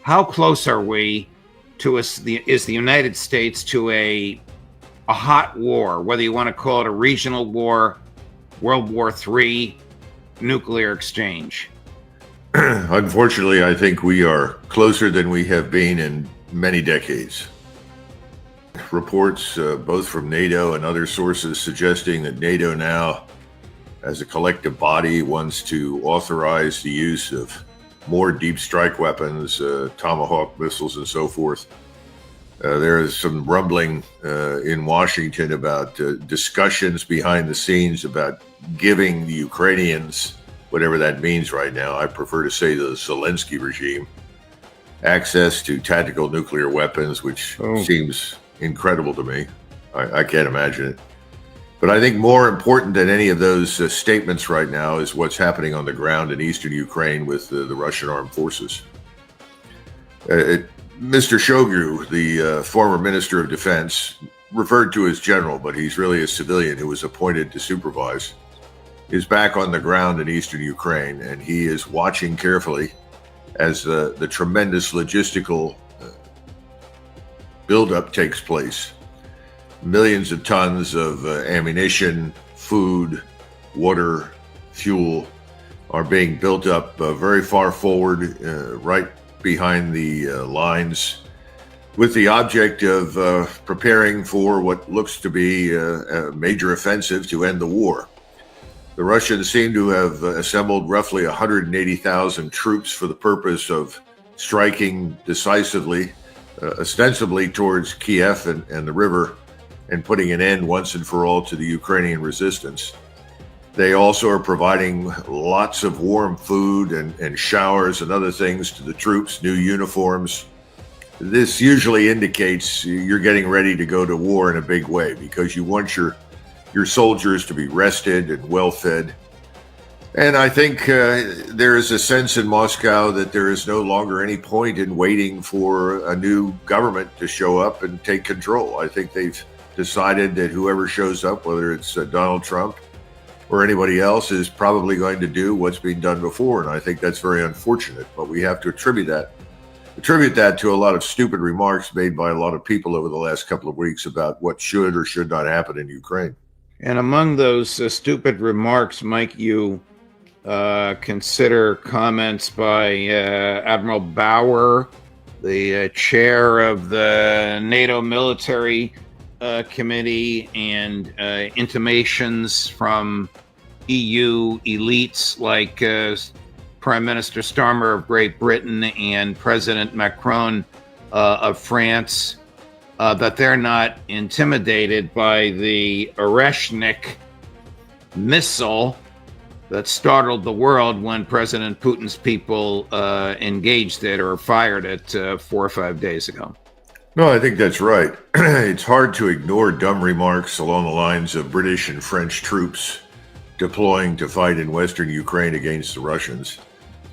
how close are we to is the United States to a hot war, whether you want to call it a regional war, World War III, nuclear exchange? Unfortunately, I think we are closer than we have been in many decades. Reports, both from NATO and other sources, suggesting that NATO now, as a collective body, wants to authorize the use of more deep strike weapons, Tomahawk missiles, and so forth. There is some rumbling in Washington about discussions behind the scenes about giving the Ukrainians, whatever that means right now, I prefer to say the Zelensky regime, access to tactical nuclear weapons, which seems incredible to me. I can't imagine it. But I think more important than any of those statements right now is what's happening on the ground in eastern Ukraine with the Russian armed forces. Mr. Shoigu, the former Minister of Defense, referred to as general, but he's really a civilian who was appointed to supervise, is back on the ground in eastern Ukraine, and he is watching carefully as the tremendous logistical buildup takes place. Millions of tons of ammunition, food, water, fuel are being built up very far forward, right behind the lines, with the object of preparing for what looks to be a major offensive to end the war. The Russians seem to have assembled roughly 180,000 troops for the purpose of striking decisively, ostensibly towards Kiev and the river, and putting an end once and for all to the Ukrainian resistance. They also are providing lots of warm food and showers and other things to the troops, new uniforms. This usually indicates you're getting ready to go to war in a big way, because you want your soldiers to be rested and well fed. And I think there is a sense in Moscow that there is no longer any point in waiting for a new government to show up and take control. I think they've decided that whoever shows up, whether it's Donald Trump or anybody else, is probably going to do what's been done before. And I think that's very unfortunate, but we have to attribute that to a lot of stupid remarks made by a lot of people over the last couple of weeks about what should or should not happen in Ukraine. And among those stupid remarks, Mike, you consider comments by Admiral Bauer, the chair of the NATO military committee, and intimations from EU elites like Prime Minister Starmer of Great Britain and President Macron of France, that they're not intimidated by the Oreshnik missile that startled the world when President Putin's people engaged it or fired it 4 or 5 days ago. No, I think that's right. It's hard to ignore dumb remarks along the lines of British and French troops deploying to fight in western Ukraine against the Russians.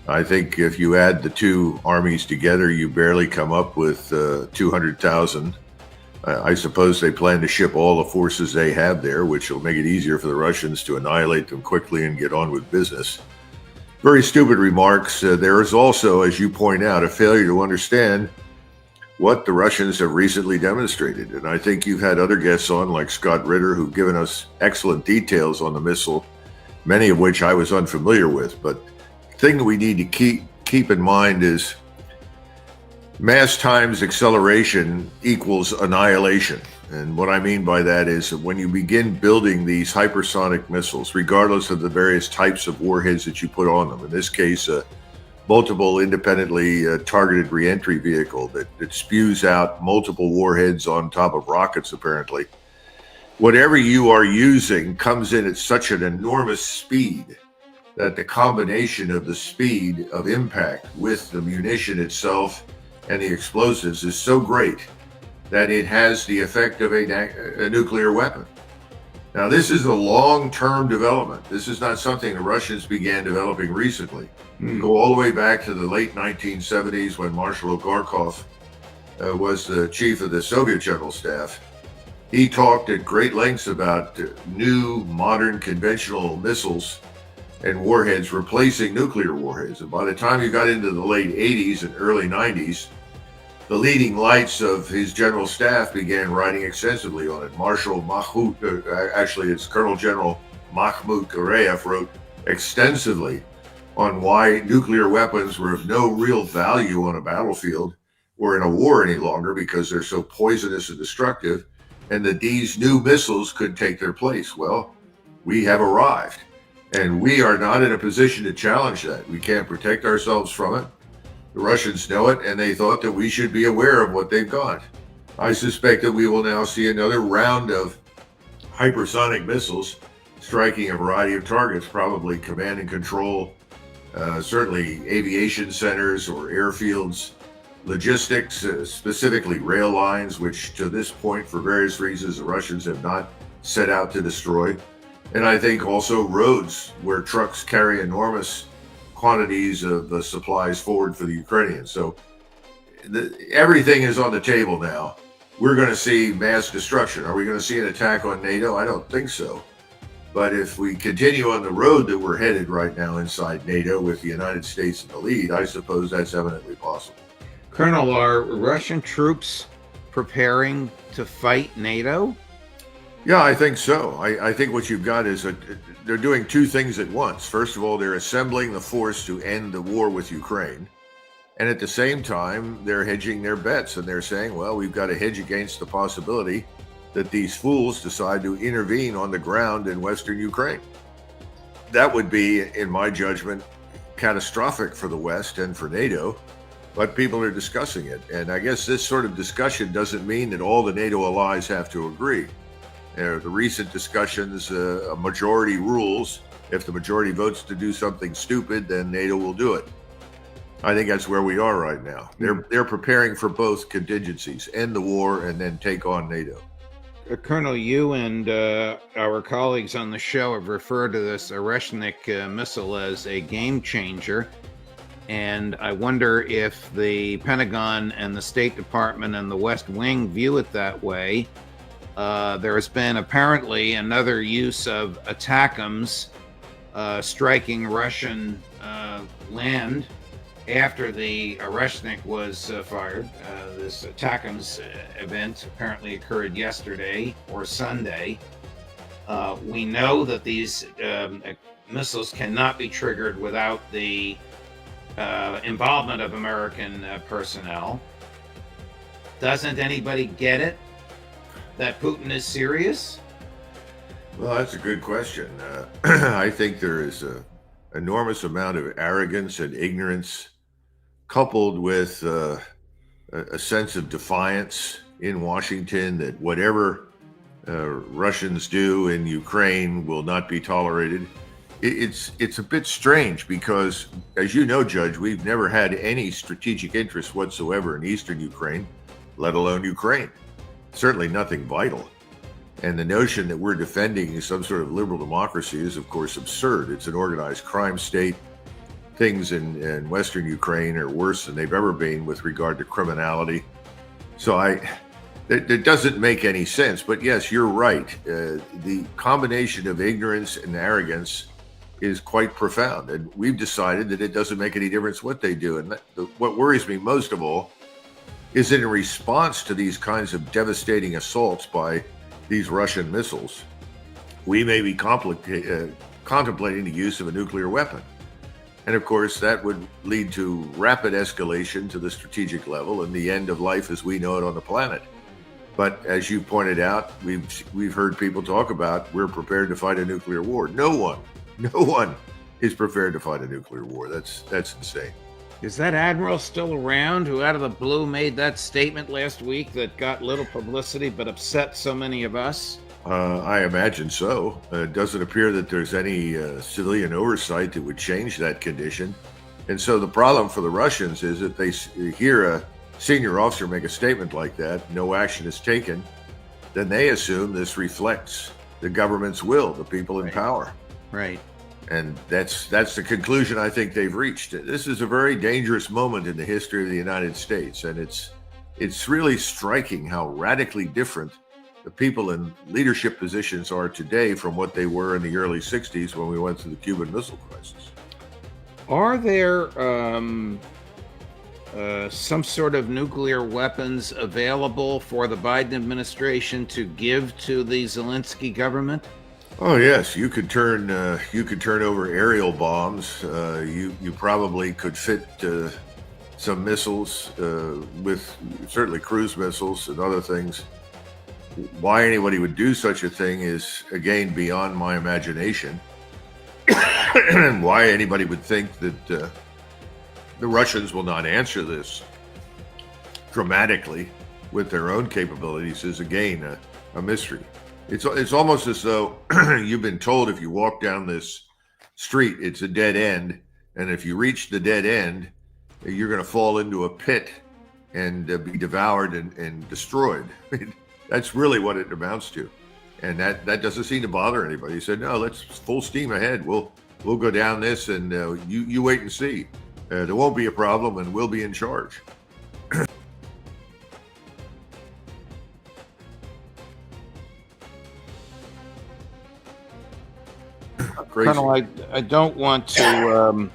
I think if you add the two armies together, you barely come up with 200,000. I suppose they plan to ship all the forces they have there, which will make it easier for the Russians to annihilate them quickly and get on with business. Very stupid remarks. There is also, as you point out, a failure to understand what the Russians have recently demonstrated. And I think you've had other guests on, like Scott Ritter, who've given us excellent details on the missile, many of which I was unfamiliar with. But the thing that we need to keep in mind is mass times acceleration equals annihilation. And what I mean by that is that when you begin building these hypersonic missiles, regardless of the various types of warheads that you put on them, in this case, multiple independently targeted reentry vehicle that spews out multiple warheads on top of rockets, apparently. Whatever you are using comes in at such an enormous speed that the combination of the speed of impact with the munition itself and the explosives is so great that it has the effect of a nuclear weapon. Now, this is a long-term development. This is not something the Russians began developing recently. Go all the way back to the late 1970s when Marshal Gorkov was the chief of the Soviet General Staff. He talked at great lengths about new, modern, conventional missiles and warheads replacing nuclear warheads. And by the time you got into the late 80s and early 90s, the leading lights of his general staff began writing extensively on it. It's Colonel General Mahmoud Gurayev wrote extensively on why nuclear weapons were of no real value on a battlefield or in a war any longer because they're so poisonous and destructive, and that these new missiles could take their place. Well, we have arrived, and we are not in a position to challenge that. We can't protect ourselves from it. The Russians know it, and they thought that we should be aware of what they've got. I suspect that we will now see another round of hypersonic missiles striking a variety of targets, probably command and control, certainly aviation centers or airfields, logistics, specifically rail lines, which to this point, for various reasons, the Russians have not set out to destroy. And I think also roads where trucks carry enormous quantities of supplies forward for the Ukrainians. So everything is on the table now. We're going to see mass destruction. Are we going to see an attack on NATO? I don't think so. But if we continue on the road that we're headed right now inside NATO with the United States in the lead, I suppose that's eminently possible. Colonel, are Russian troops preparing to fight NATO? Yeah, I think so. I think what you've got is they're doing two things at once. First of all, they're assembling the force to end the war with Ukraine. And at the same time, they're hedging their bets. And they're saying, well, we've got to hedge against the possibility that these fools decide to intervene on the ground in Western Ukraine. That would be, in my judgment, catastrophic for the West and for NATO. But people are discussing it. And I guess this sort of discussion doesn't mean that all the NATO allies have to agree. The recent discussions, a majority rules. If the majority votes to do something stupid, then NATO will do it. I think that's where we are right now. They're preparing for both contingencies, end the war and then take on NATO. Colonel, you and our colleagues on the show have referred to this Oreshnik missile as a game changer. And I wonder if the Pentagon and the State Department and the West Wing view it that way. There has been apparently another use of ATACMS striking Russian land after the Oreshnik was fired. This ATACMS event apparently occurred yesterday or Sunday. We know that these missiles cannot be triggered without the involvement of American personnel. Doesn't anybody get it? That Putin is serious? Well, that's a good question. I think there is an enormous amount of arrogance and ignorance coupled with a sense of defiance in Washington that whatever Russians do in Ukraine will not be tolerated. It's a bit strange because, as you know, Judge, we've never had any strategic interest whatsoever in eastern Ukraine, let alone Ukraine. Certainly nothing vital. And the notion that we're defending some sort of liberal democracy is, of course, absurd. It's an organized crime state. Things in Western Ukraine are worse than they've ever been with regard to criminality. So it doesn't make any sense. But yes, you're right. The combination of ignorance and arrogance is quite profound. And we've decided that it doesn't make any difference what they do. And what worries me most of all is that in response to these kinds of devastating assaults by these Russian missiles, we may be contemplating the use of a nuclear weapon. And of course, that would lead to rapid escalation to the strategic level and the end of life as we know it on the planet. But as you pointed out, we've heard people talk about we're prepared to fight a nuclear war. No one is prepared to fight a nuclear war. That's insane. Is that admiral still around who out of the blue made that statement last week that got little publicity but upset so many of us? I imagine so. It doesn't appear that there's any civilian oversight that would change that condition. And so the problem for the Russians is that they hear a senior officer make a statement like that, no action is taken, then they assume this reflects the government's will, the people in power. Right. And that's the conclusion I think they've reached. This is a very dangerous moment in the history of the United States, and it's really striking how radically different the people in leadership positions are today from what they were in the early 60s when we went through the Cuban Missile Crisis. Are there some sort of nuclear weapons available for the Biden administration to give to the Zelensky government? Oh yes, you could turn over aerial bombs. You probably could fit some missiles with certainly cruise missiles and other things. Why anybody would do such a thing is again beyond my imagination. And why anybody would think that the Russians will not answer this dramatically with their own capabilities is again a mystery. It's almost as though you've been told if you walk down this street, it's a dead end, and if you reach the dead end, you're going to fall into a pit and be devoured and destroyed. I mean, that's really what it amounts to, and that doesn't seem to bother anybody. He said, "No, let's full steam ahead. We'll go down this, and you wait and see. There won't be a problem, and we'll be in charge." Colonel, I don't want to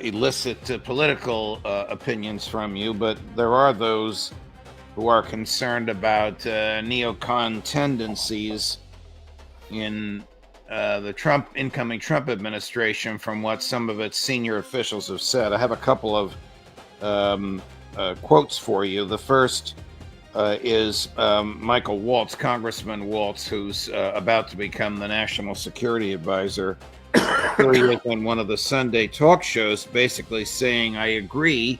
elicit political opinions from you, but there are those who are concerned about neocon tendencies in the incoming Trump administration from what some of its senior officials have said. I have a couple of quotes for you. The first is Michael Waltz, Congressman Waltz, who's about to become the National Security Advisor. Here he is on one of the Sunday talk shows basically saying, "I agree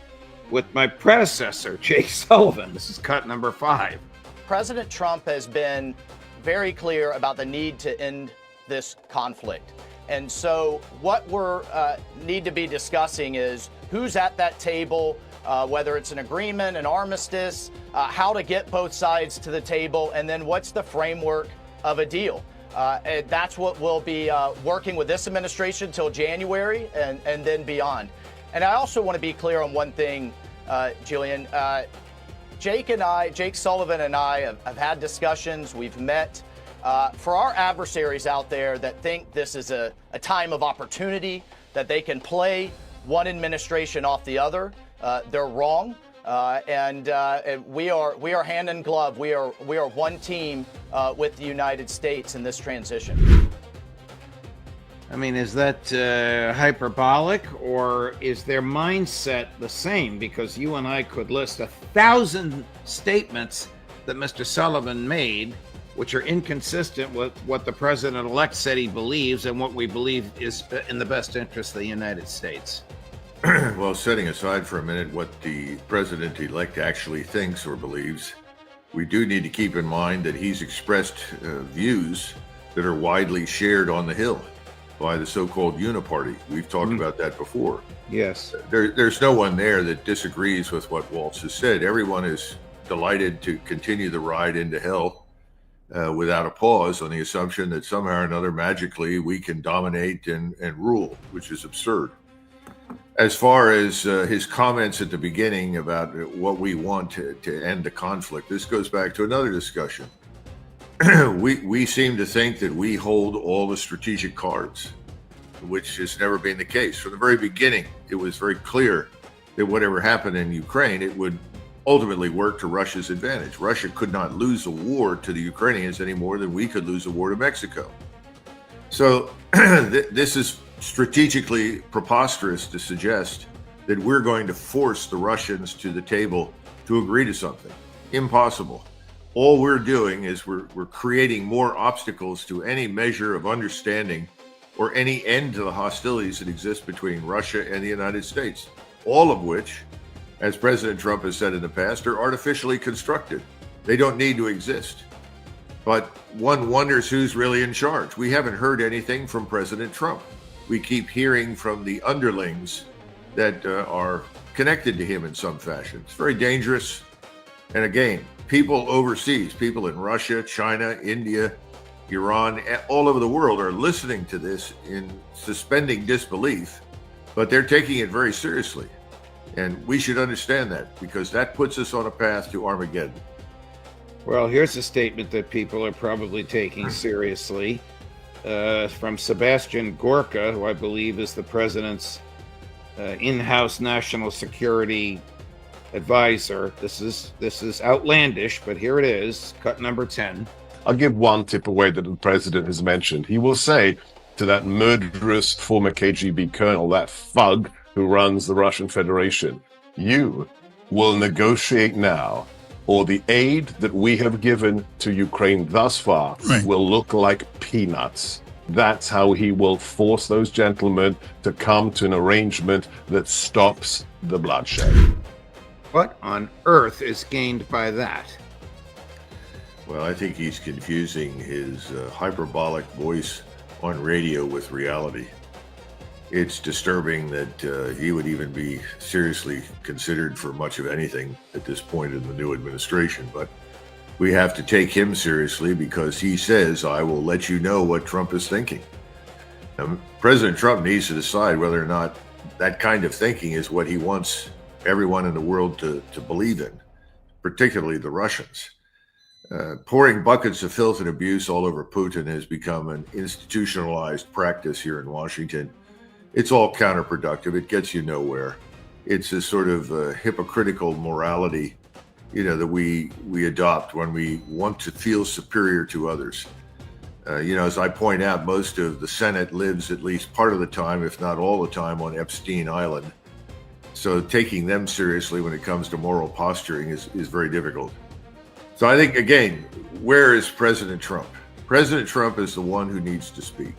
with my predecessor, Jake Sullivan." This is cut number 5. President Trump has been very clear about the need to end this conflict. And so what we're need to be discussing is who's at that table, whether it's an agreement, an armistice, how to get both sides to the table, and then what's the framework of a deal. And that's what we'll be working with this administration till January and then beyond. And I also want to be clear on one thing, Jillian. Jake Sullivan and I have had discussions. We've met. For our adversaries out there that think this is a time of opportunity, that they can play one administration off the other, they're wrong. And we are hand in glove. We are one team with the United States in this transition. I mean, is that hyperbolic, or is their mindset the same? Because you and I could list 1,000 statements that Mr. Sullivan made, which are inconsistent with what the president-elect said he believes and what we believe is in the best interest of the United States. Well, setting aside for a minute what the president-elect actually thinks or believes, we do need to keep in mind that he's expressed views that are widely shared on the Hill by the so-called Uniparty. We've talked about that before. Yes. There's no one there that disagrees with what Waltz has said. Everyone is delighted to continue the ride into hell without a pause, on the assumption that somehow or another magically we can dominate and rule, which is absurd. As far as his comments at the beginning about what we want to end the conflict, this goes back to another discussion. We seem to think that we hold all the strategic cards, which has never been the case. From the very beginning, it was very clear that whatever happened in Ukraine, it would ultimately work to Russia's advantage. Russia could not lose a war to the Ukrainians any more than we could lose a war to Mexico. So this is strategically preposterous to suggest that we're going to force the Russians to the table to agree to something. Impossible. All we're doing is we're creating more obstacles to any measure of understanding or any end to the hostilities that exist between Russia and the United States, all of which, as President Trump has said in the past, are artificially constructed. They don't need to exist. But one wonders who's really in charge. We haven't heard anything from President Trump. We keep hearing from the underlings that are connected to him in some fashion. It's very dangerous. And again, people overseas, people in Russia, China, India, Iran, all over the world are listening to this in suspending disbelief, but they're taking it very seriously. And we should understand that, because that puts us on a path to Armageddon. Well, here's a statement that people are probably taking seriously from Sebastian Gorka, who I believe is the president's in-house national security advisor. This is outlandish, but here it is, cut number 10. I'll give one tip away that the president has mentioned. He will say to that murderous former KGB colonel, that thug who runs the Russian Federation, you will negotiate now, or the aid that we have given to Ukraine thus far will look like peanuts. That's how he will force those gentlemen to come to an arrangement that stops the bloodshed. What on earth is gained by that? Well, I think he's confusing his hyperbolic voice on radio with reality. It's disturbing that he would even be seriously considered for much of anything at this point in the new administration. But we have to take him seriously because he says, I will let you know what Trump is thinking. Now, President Trump needs to decide whether or not that kind of thinking is what he wants everyone in the world to believe in, particularly the Russians. Pouring buckets of filth and abuse all over Putin has become an institutionalized practice here in Washington. It's all counterproductive. It gets you nowhere. It's a sort of hypocritical morality, that we adopt when we want to feel superior to others. As I point out, most of the Senate lives at least part of the time, if not all the time, on Epstein Island. So taking them seriously when it comes to moral posturing is very difficult. So I think, again, where is President Trump? President Trump is the one who needs to speak.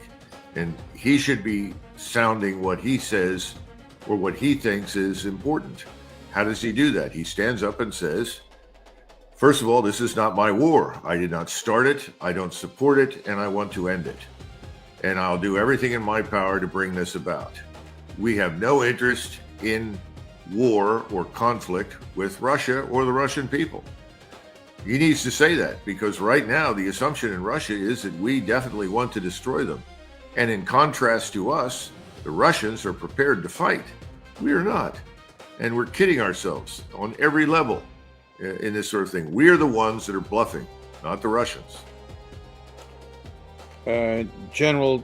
And he should be sounding what he says or what he thinks is important. How does he do that? He stands up and says, first of all, this is not my war. I did not start it. I don't support it. And I want to end it. And I'll do everything in my power to bring this about. We have no interest in war or conflict with Russia or the Russian people. He needs to say that because right now the assumption in Russia is that we definitely want to destroy them. And in contrast to us, the Russians are prepared to fight. We are not. And we're kidding ourselves on every level in this sort of thing. We are the ones that are bluffing, not the Russians. Colonel,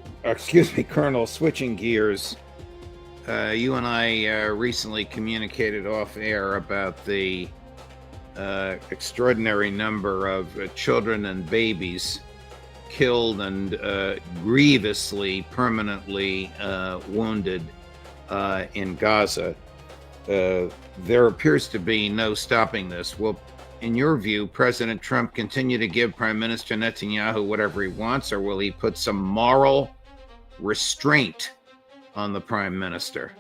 switching gears. You and I recently communicated off air about the extraordinary number of children and babies killed and grievously, permanently wounded in Gaza. There appears to be no stopping this. Will, in your view, President Trump continue to give Prime Minister Netanyahu whatever he wants, or will he put some moral restraint on the Prime Minister?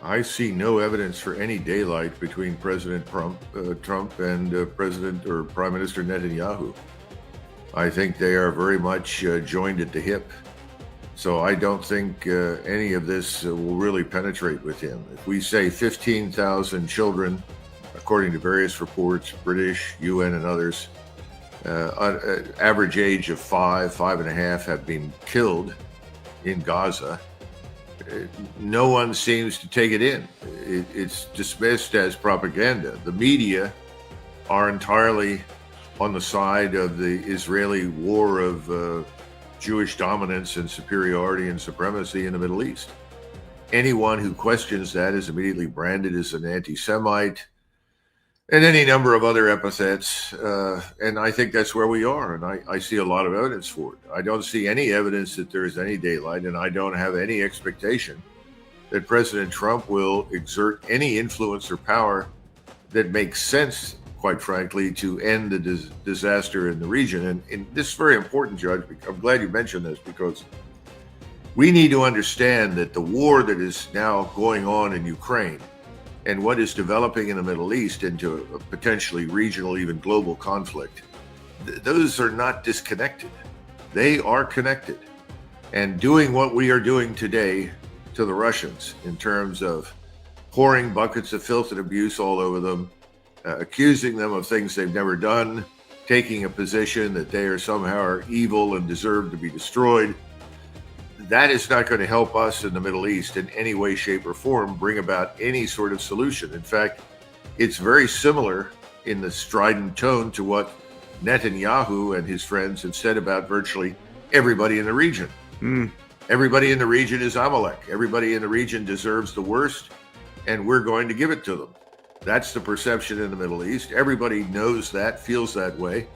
I see no evidence for any daylight between President Trump and President or Prime Minister Netanyahu. I think they are very much joined at the hip. So I don't think any of this will really penetrate with him. If we say 15,000 children, according to various reports, British, UN, and others, average age of 5.5 have been killed in Gaza, no one seems to take it in. It's dismissed as propaganda. The media are entirely on the side of the Israeli war of Jewish dominance and superiority and supremacy in the Middle East. Anyone who questions that is immediately branded as an anti-Semite and any number of other epithets. And I think that's where we are. And I see a lot of evidence for it. I don't see any evidence that there is any daylight, and I don't have any expectation that President Trump will exert any influence or power that makes sense, quite frankly, to end the disaster in the region. And this is very important, Judge. I'm glad you mentioned this because we need to understand that the war that is now going on in Ukraine and what is developing in the Middle East into a potentially regional, even global conflict, those are not disconnected. They are connected. And doing what we are doing today to the Russians in terms of pouring buckets of filth and abuse all over them, accusing them of things they've never done, taking a position that they are somehow evil and deserve to be destroyed, that is not going to help us in the Middle East in any way, shape, or form bring about any sort of solution. In fact, it's very similar in the strident tone to what Netanyahu and his friends have said about virtually everybody in the region. Hmm. Everybody in the region is Amalek. Everybody in the region deserves the worst, and we're going to give it to them. That's the perception in the Middle East. Everybody knows that, feels that way.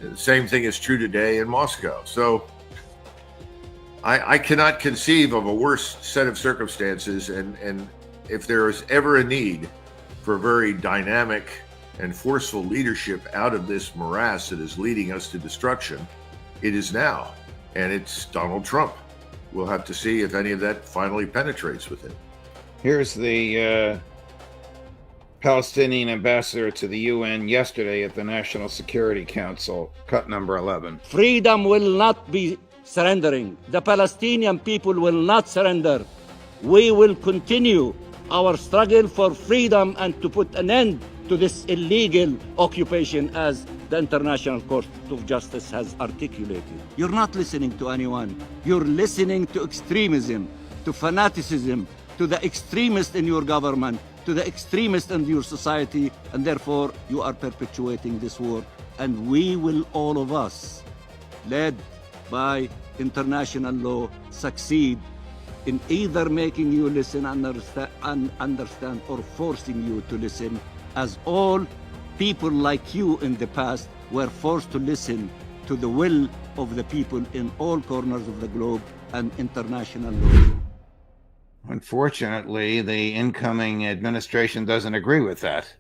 The same thing is true today in Moscow. So I cannot conceive of a worse set of circumstances. And if there is ever a need for very dynamic and forceful leadership out of this morass that is leading us to destruction, it is now. And it's Donald Trump. We'll have to see if any of that finally penetrates with him. Here's the Palestinian ambassador to the UN yesterday at the National Security Council, cut number 11. Freedom will not be surrendering. The Palestinian people will not surrender. We will continue our struggle for freedom and to put an end to this illegal occupation as the International Court of Justice has articulated. You're not listening to anyone. You're listening to extremism, to fanaticism, to the extremists in your government, to the extremists in your society, and therefore you are perpetuating this war. And we will, all of us, led by international law, succeed in either making you listen and understand or forcing you to listen, as all people like you in the past were forced to listen to the will of the people in all corners of the globe and international law. Unfortunately, the incoming administration doesn't agree with that.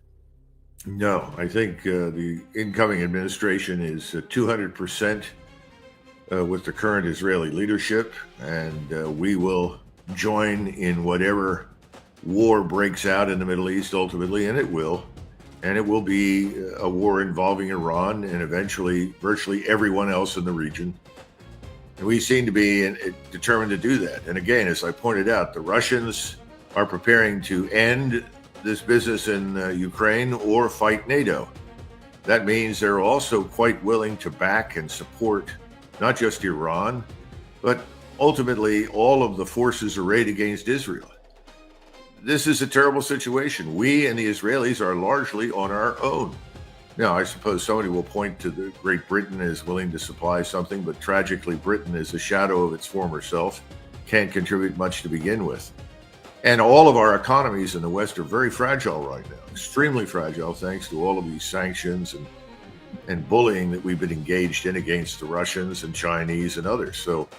No, I think the incoming administration is 200% with the current Israeli leadership, and we will join in whatever war breaks out in the Middle East ultimately, and it will. And it will be a war involving Iran and eventually virtually everyone else in the region. And we seem to be determined to do that. And again, as I pointed out, the Russians are preparing to end this business in Ukraine or fight NATO. That means they're also quite willing to back and support not just Iran, but ultimately all of the forces arrayed against Israel. This is a terrible situation. We and the Israelis are largely on our own. Now, I suppose somebody will point to the Great Britain as willing to supply something, but tragically, Britain is a shadow of its former self, can't contribute much to begin with. And all of our economies in the West are very fragile right now, extremely fragile, thanks to all of these sanctions and bullying that we've been engaged in against the Russians and Chinese and others. So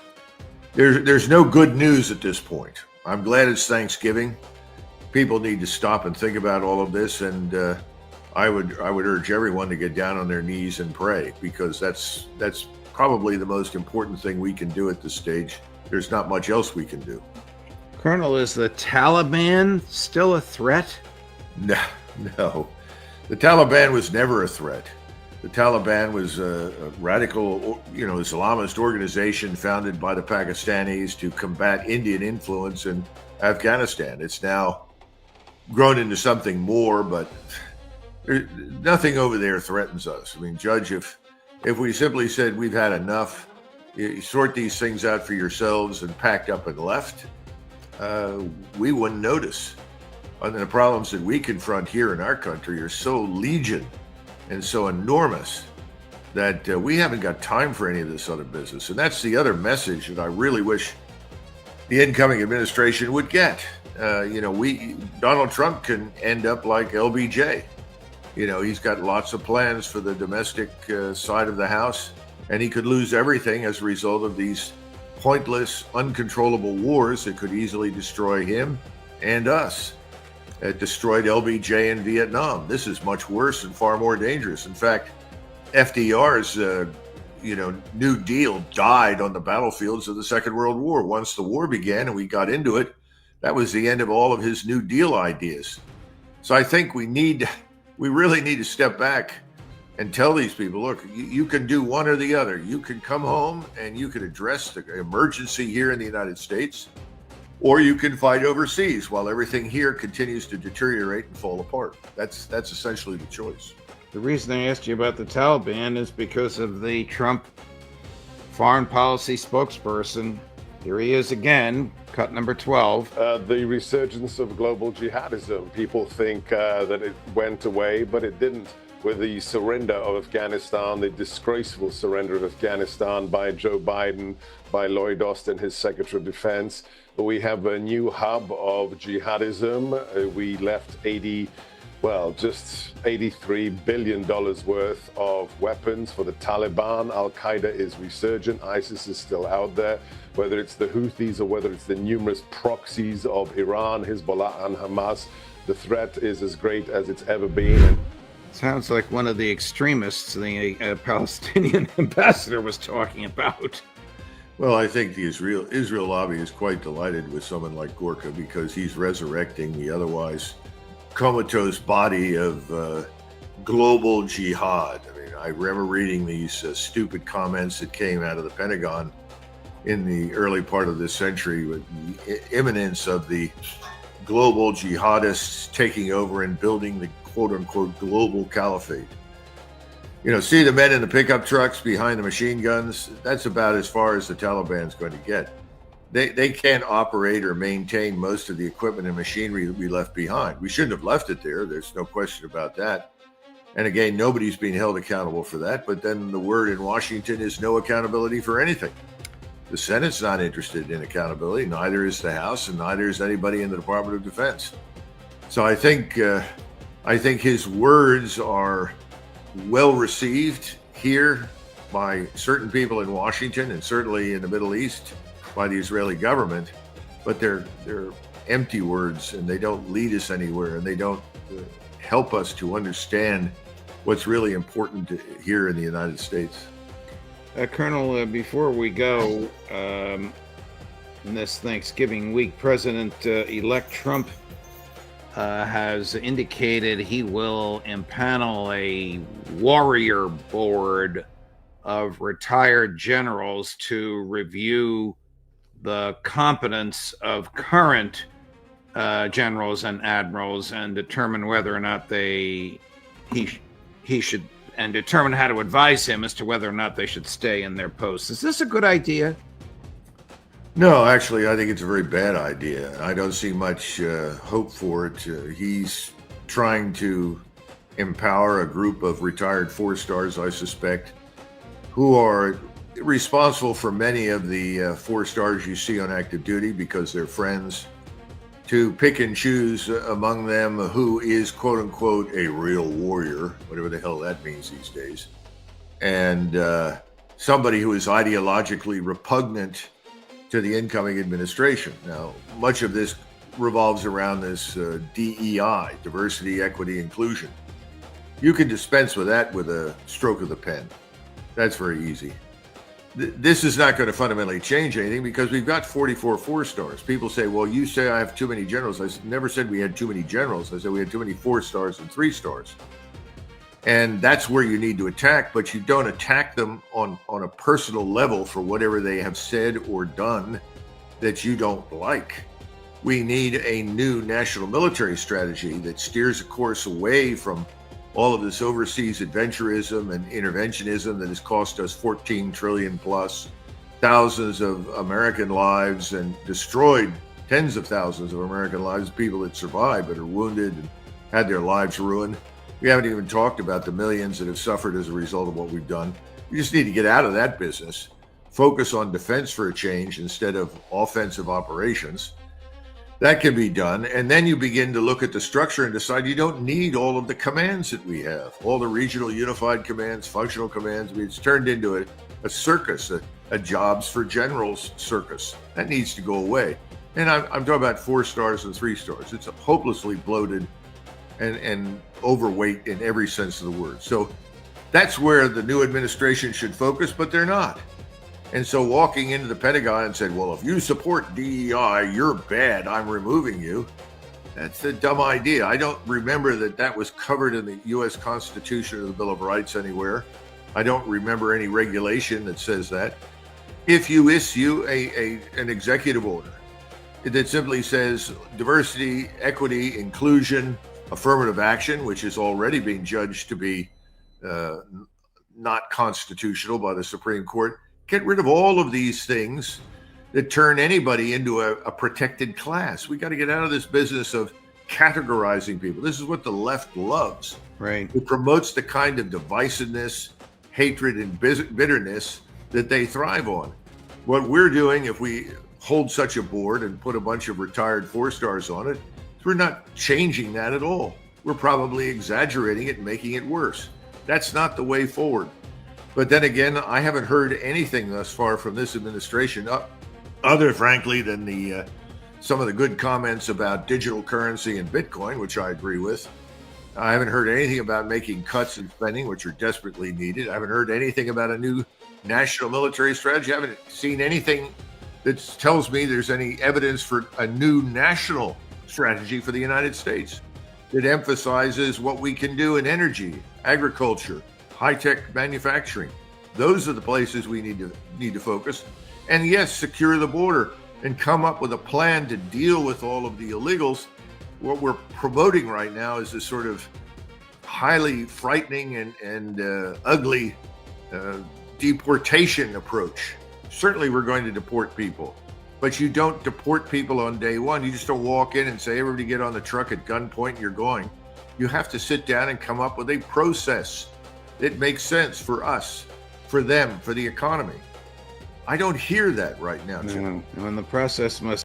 there's no good news at this point. I'm glad it's Thanksgiving. People need to stop and think about all of this, and I would urge everyone to get down on their knees and pray, because that's probably the most important thing we can do at this stage. There's not much else we can do. Colonel, is the Taliban still a threat? No. The Taliban was never a threat. The Taliban was a radical, Islamist organization founded by the Pakistanis to combat Indian influence in Afghanistan. It's now grown into something more, but nothing over there threatens us. I mean, Judge, if we simply said we've had enough, you sort these things out for yourselves and packed up and left, we wouldn't notice. And the problems that we confront here in our country are so legion and so enormous that we haven't got time for any of this other business. And that's the other message that I really wish the incoming administration would get. Donald Trump can end up like LBJ. He's got lots of plans for the domestic side of the house, and he could lose everything as a result of these pointless, uncontrollable wars that could easily destroy him and us. It destroyed LBJ in Vietnam. This is much worse and far more dangerous. In fact, FDR's New Deal died on the battlefields of the Second World War. Once the war began and we got into it, that was the end of all of his New Deal ideas. So I think we really need to step back and tell these people, look, you can do one or the other. You can come home and you can address the emergency here in the United States, or you can fight overseas while everything here continues to deteriorate and fall apart. That's essentially the choice. The reason I asked you about the Taliban is because of the Trump foreign policy spokesperson. Here he is again, cut number 12. The resurgence of global jihadism. People think that it went away, but it didn't. with the surrender of Afghanistan, the disgraceful surrender of Afghanistan by Joe Biden, by Lloyd Austin, his Secretary of Defense. We have a new hub of jihadism. We left just $83 billion worth of weapons for the Taliban. Al-Qaeda is resurgent. ISIS is still out there. Whether it's the Houthis or whether it's the numerous proxies of Iran, Hezbollah, and Hamas, the threat is as great as it's ever been. Sounds like one of the extremists the Palestinian ambassador was talking about. Well, I think the Israel lobby is quite delighted with someone like Gorka because he's resurrecting the otherwise comatose body of global jihad. I mean, I remember reading these stupid comments that came out of the Pentagon in the early part of this century with the imminence of the global jihadists taking over and building the quote-unquote global caliphate. You know, see the men in the pickup trucks behind the machine guns? That's about as far as the Taliban's going to get. They can't operate or maintain most of the equipment and machinery that we left behind. We shouldn't have left it there. There's no question about that. And again, nobody's being held accountable for that. But then the word in Washington is no accountability for anything. The Senate's not interested in accountability. Neither is the House, and neither is anybody in the Department of Defense. So I think his words are well received here by certain people in Washington and certainly in the Middle East by the Israeli government, but they're empty words and they don't lead us anywhere and they don't help us to understand what's really important here in the United States. Colonel, before we go, in this Thanksgiving week, President-elect Trump has indicated he will impanel a warrior board of retired generals to review the competence of current generals and admirals and determine whether or not he should, and determine how to advise him as to whether or not they should stay in their posts. Is this a good idea? No, actually, I think it's a very bad idea. I don't see much hope for it. He's trying to empower a group of retired four-stars, I suspect, who are responsible for many of the four-stars you see on active duty because they're friends, to pick and choose among them who is, quote-unquote, a real warrior, whatever the hell that means these days, and somebody who is ideologically repugnant to the incoming administration. Now, much of this revolves around this DEI, diversity, equity, inclusion. You can dispense with that with a stroke of the pen. That's very easy. This is not going to fundamentally change anything because we've got 44 four-stars. People say, well, you say I have too many generals. I never said we had too many generals. I said we had too many four-stars and three-stars. And that's where you need to attack, but you don't attack them on a personal level for whatever they have said or done that you don't like. We need a new national military strategy that steers a course away from all of this overseas adventurism and interventionism that has cost us 14 trillion plus, thousands of American lives, and destroyed tens of thousands of American lives, people that survived but are wounded and had their lives ruined. We haven't even talked about the millions that have suffered as a result of what we've done. We just need to get out of that business, focus on defense for a change instead of offensive operations. That can be done. And then you begin to look at the structure and decide you don't need all of the commands that we have, all the regional unified commands, functional commands. I mean, it's turned into a circus, a jobs for generals circus. That needs to go away. And I'm talking about 4 stars and 3 stars. It's hopelessly bloated and overweight in every sense of the word. So that's where the new administration should focus, but they're not. And so walking into the Pentagon and said, well, if you support DEI, you're bad, I'm removing you. That's a dumb idea. I don't remember that was covered in the U.S. Constitution or the Bill of Rights anywhere. I don't remember any regulation that says that. If you issue an executive order that simply says diversity, equity, inclusion, affirmative action, which is already being judged to be not constitutional by the Supreme Court, get rid of all of these things that turn anybody into a protected class. We got to get out of this business of categorizing people. This is what the left loves. Right. It promotes the kind of divisiveness, hatred, and bitterness that they thrive on. What we're doing, if we hold such a board and put a bunch of retired 4-stars on it, we're not changing that at all. We're probably exaggerating it and making it worse. That's not the way forward. But then again, I haven't heard anything thus far from this administration, other, frankly, than some of the good comments about digital currency and Bitcoin, which I agree with. I haven't heard anything about making cuts in spending, which are desperately needed. I haven't heard anything about a new national military strategy. I haven't seen anything that tells me there's any evidence for a new national strategy for the United States that emphasizes what we can do in energy, agriculture, high-tech manufacturing. Those are the places we need to focus. And yes, secure the border and come up with a plan to deal with all of the illegals. What we're promoting right now is this sort of highly frightening and ugly deportation approach. Certainly we're going to deport people, but you don't deport people on day one. You just don't walk in and say, everybody get on the truck at gunpoint and you're going. You have to sit down and come up with a process that makes sense for us, for them, for the economy. I don't hear that right now, Jim. And the process must